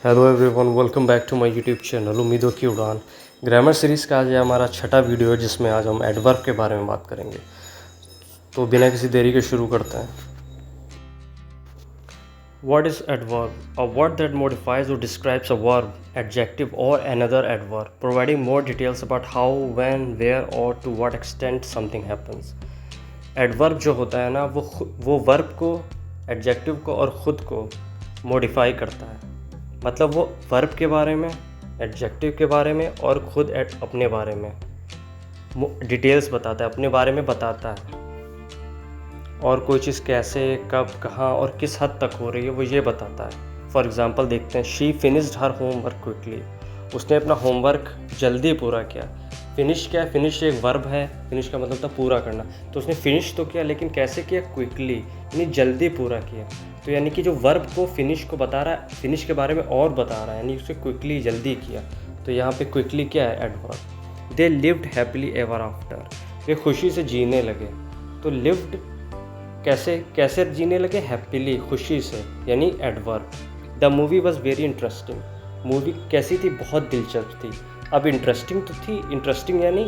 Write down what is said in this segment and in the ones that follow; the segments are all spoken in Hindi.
Hello everyone, welcome back to my YouTube channel उम्मीदों की उड़ान। ग्रामर सीरीज़ का आज ये हमारा छठा वीडियो है जिसमें आज हम एडवर्ब के बारे में बात करेंगे। तो बिना किसी देरी के शुरू करते हैं। What is adverb? A word that modifies or describes a verb, adjective or another adverb, providing more details about how, when, where or to what extent something happens. Adverb जो होता है ना, वो वर्ब को, एडजेक्टिव को और ख़ुद को मॉडिफाई करता है। मतलब वो वर्ब के बारे में, एडजेक्टिव के बारे में और ख़ुद अपने बारे में डिटेल्स बताता है, अपने बारे में बताता है। और कोई चीज़ कैसे, कब, कहाँ और किस हद तक हो रही है वो ये बताता है। फॉर एग्ज़ाम्पल देखते हैं, she finished her homework quickly. उसने अपना होमवर्क जल्दी पूरा किया। फिनिश क्या है? फिनिश एक वर्ब है। फिनिश का मतलब था पूरा करना। तो उसने फिनिश तो किया, लेकिन कैसे किया? क्विकली, यानी जल्दी पूरा किया। तो यानी कि जो वर्ब को फिनिश को बता रहा है, फिनिश के बारे में और बता रहा है, यानी उसने क्विकली जल्दी किया। तो यहाँ पे क्विकली क्या है? Adverb. They lived happily ever after. वे खुशी से जीने लगे। तो लिव्ड कैसे जीने लगे? हैप्पीली, खुशी से, यानी adverb. The movie was very interesting. Movie कैसी थी? बहुत दिलचस्प थी। अब इंटरेस्टिंग तो थी, इंटरेस्टिंग यानी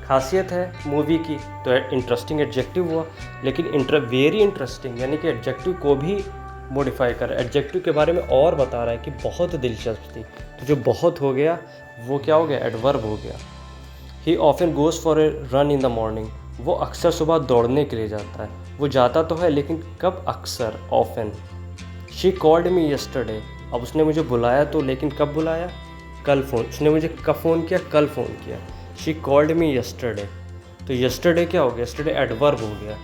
खासियत है मूवी की, तो इंटरेस्टिंग एडजेक्टिव हुआ। लेकिन वेरी इंटरेस्टिंग यानी कि एडजेक्टिव को भी मॉडिफाई कर, एडजेक्टिव के बारे में और बता रहा है कि बहुत दिलचस्प थी। तो जो बहुत हो गया वो क्या हो गया? एडवर्ब हो गया। ही often goes for a run in the morning. वो अक्सर सुबह दौड़ने के लिए जाता है। वो जाता तो है, लेकिन कब? अक्सर, often. She called me yesterday. अब उसने मुझे बुलाया तो, लेकिन कब बुलाया? कल फ़ोन। उसने मुझे कब फ़ोन किया? कल फ़ोन किया। She called me yesterday. तो यस्टरडे क्या हो गया? यस्टरडे एडवर्ब हो गया,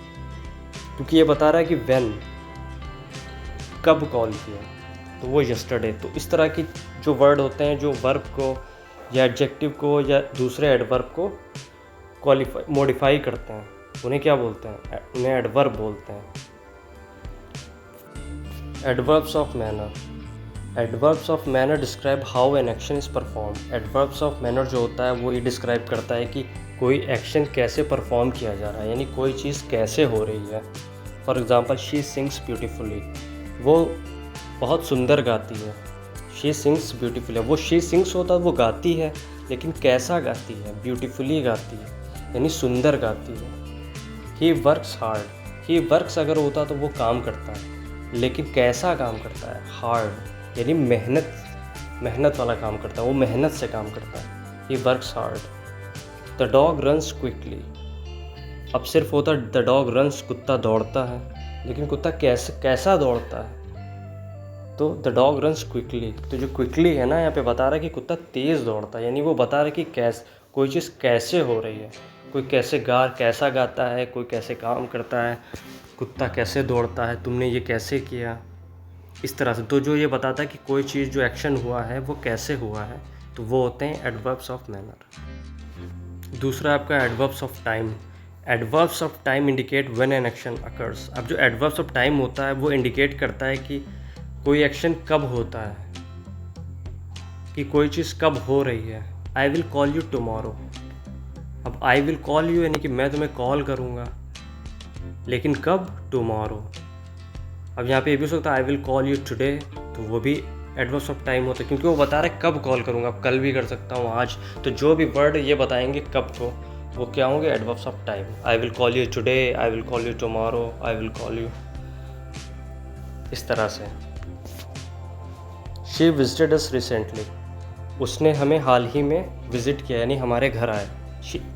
क्योंकि ये बता रहा है कि व्हेन, कब कॉल किया, तो वो यस्टरडे। तो इस तरह की जो वर्ड होते हैं, जो वर्ब को या एडजेक्टिव को या दूसरे एडवर्ब को मॉडिफाई करते हैं, उन्हें क्या बोलते हैं? उन्हें एडवर्ब बोलते हैं। Adverbs of manner. Adverbs of manner describe how an action is perform. Adverbs of manner जो होता है वो ये डिस्क्राइब करता है कि कोई एक्शन कैसे परफॉर्म किया जा रहा है, यानी कोई चीज़ कैसे हो रही है। For example, she sings beautifully. वो बहुत सुंदर गाती है। She sings beautifully. वो शी सिंग्स होता है, वो गाती है, लेकिन कैसा गाती है? ब्यूटीफुली गाती है, यानी सुंदर गाती है। He works hard. He works अगर होता तो वो काम करता है, लेकिन कैसा काम करता है? हार्ड, यानी मेहनत वाला काम करता है, वो मेहनत से काम करता है। He works hard. The dog runs quickly. अब सिर्फ होता द डॉग रन्स, कुत्ता दौड़ता है, लेकिन कुत्ता कैसा दौड़ता है? तो द डॉग रन्स क्विकली। तो जो क्विकली है ना, यहाँ पे बता रहा है कि कुत्ता तेज़ दौड़ता है, यानी वो बता रहा है कि कोई चीज़ कैसे हो रही है, कोई कैसा गाता है, कोई कैसे काम करता है, कुत्ता कैसे दौड़ता है, तुमने ये कैसे किया, इस तरह से। तो जो ये बताता है कि कोई चीज़, जो एक्शन हुआ है वो कैसे हुआ है, तो वो होते हैं एडवर्ब्स ऑफ मैनर। दूसरा आपका adverbs of time. Adverbs of time indicate when an action occurs. अब जो एडवर्ब्स ऑफ टाइम होता है वो इंडिकेट करता है कि कोई एक्शन कब होता है, कि कोई चीज़ कब हो रही है। I will call you tomorrow. अब आई विल कॉल यू यानी कि मैं तुम्हें कॉल करूँगा, लेकिन कब? टुमारो। अब यहाँ पे ये भी हो सकता है I will call you today, तो वो भी एडवर्ब्स ऑफ टाइम होता है, क्योंकि वो बता रहा है कब कॉल करूँगा। अब कल भी कर सकता हूँ, आज। तो जो भी वर्ड ये बताएंगे कब को, वो क्या होंगे? Adverbs of time. I will call you today, I will call you tomorrow, I will call you, इस तरह से। She visited us recently. उसने हमें हाल ही में विज़िट किया, यानी हमारे घर आए,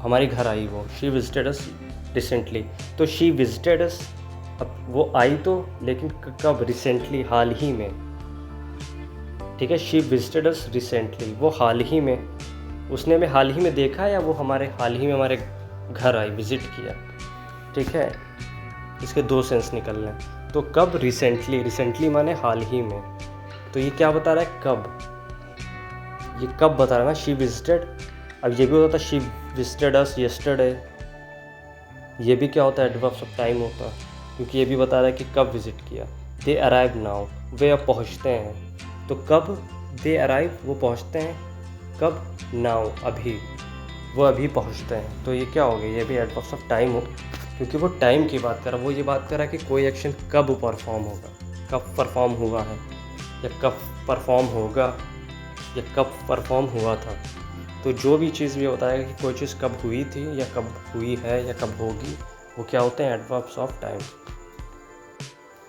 हमारे घर आई वो। She visited us recently. तो शी विजिटेड अस, अब वो आई तो, लेकिन कब? रिसेंटली, हाल ही में। ठीक है, शी विजिटेड अस रिसेंटली, वो हाल ही में, उसने हमें हाल ही में देखा, या वो हमारे हाल ही में हमारे घर आई, विज़िट किया। ठीक है, इसके दो सेंस निकल रहे हैं। तो कब? रिसेंटली। रिसेंटली माने हाल ही में। तो ये क्या बता रहा है? कब। ये कब बता रहा है ना, शी विजिटेड। अब ये भी होता था शी विजिटेड अस यस्टरडे। ये भी क्या होता है? एडवर्ब्स ऑफ टाइम होता है, क्योंकि ये भी बता रहा है कि कब विज़िट किया। They arrive now. वे अब पहुँचते हैं। तो कब? दे अराइव, वो पहुँचते हैं। कब? नाउ, अभी, वो अभी पहुँचते हैं। तो ये क्या हो गया? ये भी एडवर्ब्स ऑफ टाइम हो, क्योंकि वो टाइम की बात कर रहा है। वो ये बात कर रहा है कि कोई एक्शन कब परफॉर्म होगा, कब परफॉर्म हुआ है। या कब परफॉर्म होगा या कब परफॉर्म हुआ था। तो जो भी चीज़ ये बताएगा कि कोई चीज़ कब हुई थी या कब हुई है या कब होगी, वो क्या होते हैं? Adverbs of time.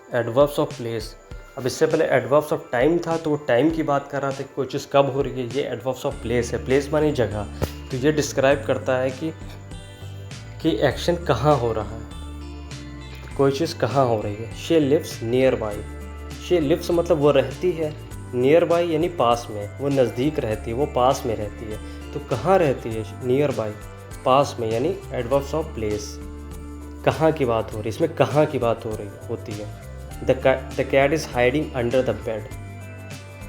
Adverbs of place, अब इससे पहले एडवर्ब्स ऑफ टाइम था तो वो टाइम की बात कर रहा था कि कोई चीज़ कब हो रही है। ये एडवर्ब्स ऑफ प्लेस है, प्लेस मानी जगह। तो ये डिस्क्राइब करता है कि एक्शन कहाँ हो रहा है, कोई चीज़ कहाँ हो रही है। She lives nearby, she lives मतलब वो रहती है, नियर बाई यानी पास में, वो नज़दीक रहती है, वो पास में रहती है। तो कहाँ रहती है? नियर बाई, पास में, यानी एडवर्ब्स ऑफ प्लेस। कहाँ की बात हो रही है, इसमें कहाँ की बात हो रही होती है। The cat is hiding under the bed.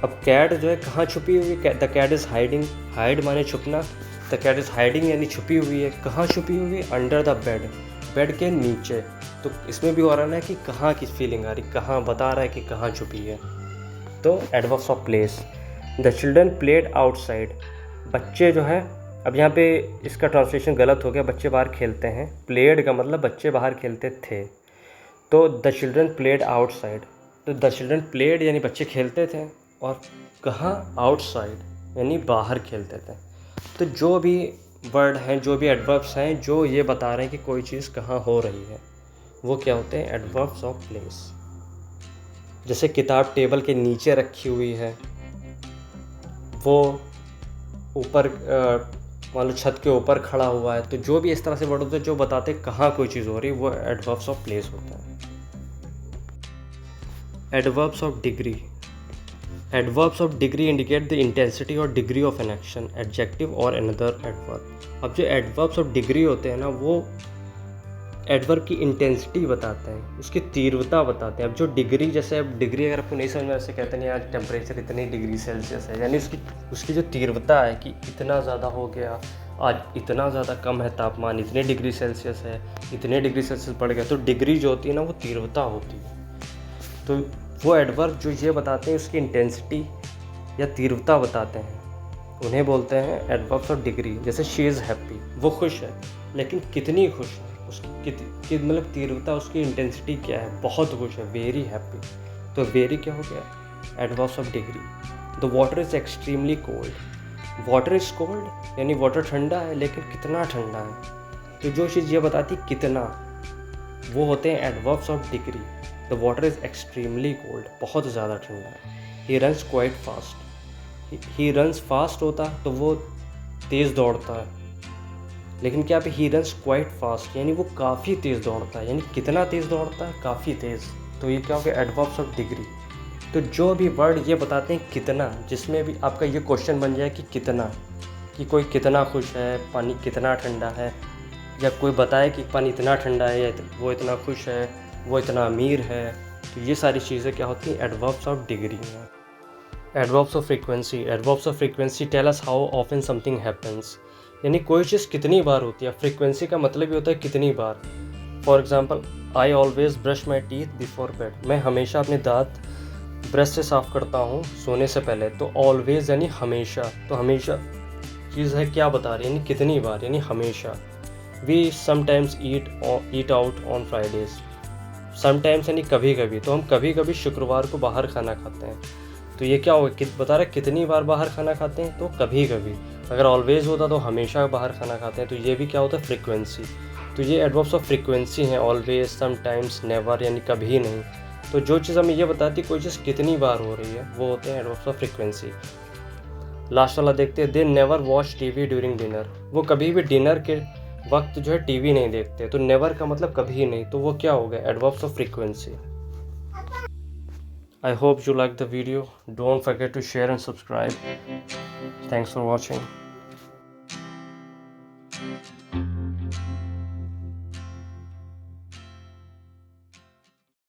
अब कैट जो है कहाँ छुपी हुई है? The cat is hiding, hide माने छुपना, द कैट इज़ हाइडिंग यानी छुपी हुई है। कहाँ छुपी हुई है? अंडर द बेड, बेड के नीचे। तो इसमें भी हो रहा है कि कहाँ की फीलिंग आ रही, कहाँ बता रहा है कि कहाँ छुपी है। तो adverbs of place. The children played outside, बच्चे जो है, अब यहाँ पे इसका ट्रांसलेशन गलत हो गया, बच्चे बाहर खेलते हैं। प्लेड का मतलब बच्चे बाहर खेलते थे। तो द चिल्ड्रन प्लेड आउटसाइड, तो द चिल्ड्रन प्लेड यानी बच्चे खेलते थे, और कहाँ? आउटसाइड यानी बाहर खेलते थे। तो जो भी वर्ड हैं, जो भी एडवर्ब्स हैं जो ये बता रहे हैं कि कोई चीज़ कहाँ हो रही है, वो क्या होते हैं? Adverbs of place. जैसे किताब टेबल के नीचे रखी हुई है, वो ऊपर मान लो छत के ऊपर खड़ा हुआ है। तो जो भी इस तरह से वर्ड होते हैं जो बताते हैं कहाँ कोई चीज़ हो रही है, वो एडवर्ब्स ऑफ प्लेस होता है। Adverbs of degree. Adverbs of degree indicate the intensity or degree of an action, adjective or another adverb. अब जो एडवर्ब्स ऑफ डिग्री होते हैं ना, वो एडवर्ब की इंटेंसिटी बताते हैं, उसकी तीव्रता बताते हैं। अब जो डिग्री, जैसे अब डिग्री अगर आपको नहीं समझ में, ऐसे कहते हैं आज टेम्परेचर इतनी डिग्री सेल्सियस है, यानी उसकी जो तीव्रता है कि इतना ज़्यादा हो गया, आज इतना ज़्यादा कम है तापमान, इतने डिग्री सेल्सियस है, इतने डिग्री सेल्सियस बढ़ गया। तो डिग्री जो होती है ना, वो तीव्रता होती है। तो वो एडवर्ब जो ये बताते हैं उसकी इंटेंसिटी या तीव्रता बताते हैं, उन्हें बोलते हैं एडवर्ब्स ऑफ डिग्री। जैसे शी इज़ हैप्पी, वो खुश है, लेकिन कितनी खुश है, उसकी मतलब तीव्रता, उसकी इंटेंसिटी क्या है? बहुत खुश है, वेरी हैप्पी। तो वेरी क्या हो गया? Adverbs of degree. The water is extremely cold, water is cold यानी वाटर ठंडा है, लेकिन कितना ठंडा है। तो जो चीज़ ये बताती कितना, वो होते हैं adverbs of degree. The water is extremely cold, बहुत ज़्यादा ठंडा है। He runs quite fast, he runs fast होता तो वो तेज़ दौड़ता है, लेकिन क्या पे ही रन्स क्वाइट फास्ट यानी वो काफ़ी तेज़ दौड़ता है। यानी कितना तेज़ दौड़ता है? काफ़ी तेज़। तो ये क्या हो गया? Adverbs of degree. तो जो भी वर्ड ये बताते हैं कितना, जिसमें भी आपका ये क्वेश्चन बन जाए कि कितना, कि कोई कितना खुश है, पानी कितना ठंडा है, या कोई बताए कि पानी इतना ठंडा है, या वो इतना खुश है, वो इतना अमीर है। तो ये सारी चीज़ें क्या होती हैं? एडवर्ब्स ऑफ डिग्री हैं। Adverbs of frequency. Adverbs of frequency tell us how often something happens, यानी कोई चीज़ कितनी बार होती है। फ्रीक्वेंसी का मतलब ही होता है कितनी बार। For example, I always brush my teeth before bed, मैं हमेशा अपने दांत ब्रश से साफ़ करता हूँ सोने से पहले। तो ऑलवेज यानी हमेशा, तो हमेशा चीज़ है क्या बता रही है, यानी कितनी बार, यानी हमेशा। We sometimes eat out on Fridays, sometimes यानी कभी कभी, तो हम कभी कभी शुक्रवार को बाहर खाना खाते हैं। तो ये क्या होगा? बता रहा है कितनी बार बाहर खाना खाते हैं, तो कभी कभी। अगर ऑलवेज होता तो हमेशा बाहर खाना खाते हैं। तो ये भी क्या होता है? फ्रीक्वेंसी। तो ये एडवर्ब्स ऑफ फ्रीक्वेंसी हैं, ऑलवेज, समटाइम्स, नेवर यानी कभी नहीं। तो जो चीज़ हमें ये बताती है कोई चीज़ कितनी बार हो रही है, वो होते हैं एडवर्ब्स ऑफ फ्रीक्वेंसी। लास्ट वाला देखते हैं, they never watch TV during dinner, वो कभी भी डिनर के वक्त जो है टीवी नहीं देखते। तो नेवर का मतलब कभी नहीं, तो वो क्या हो गया? Adverbs of frequency. I hope you liked the video. Don't forget to share and subscribe. Thanks for watching.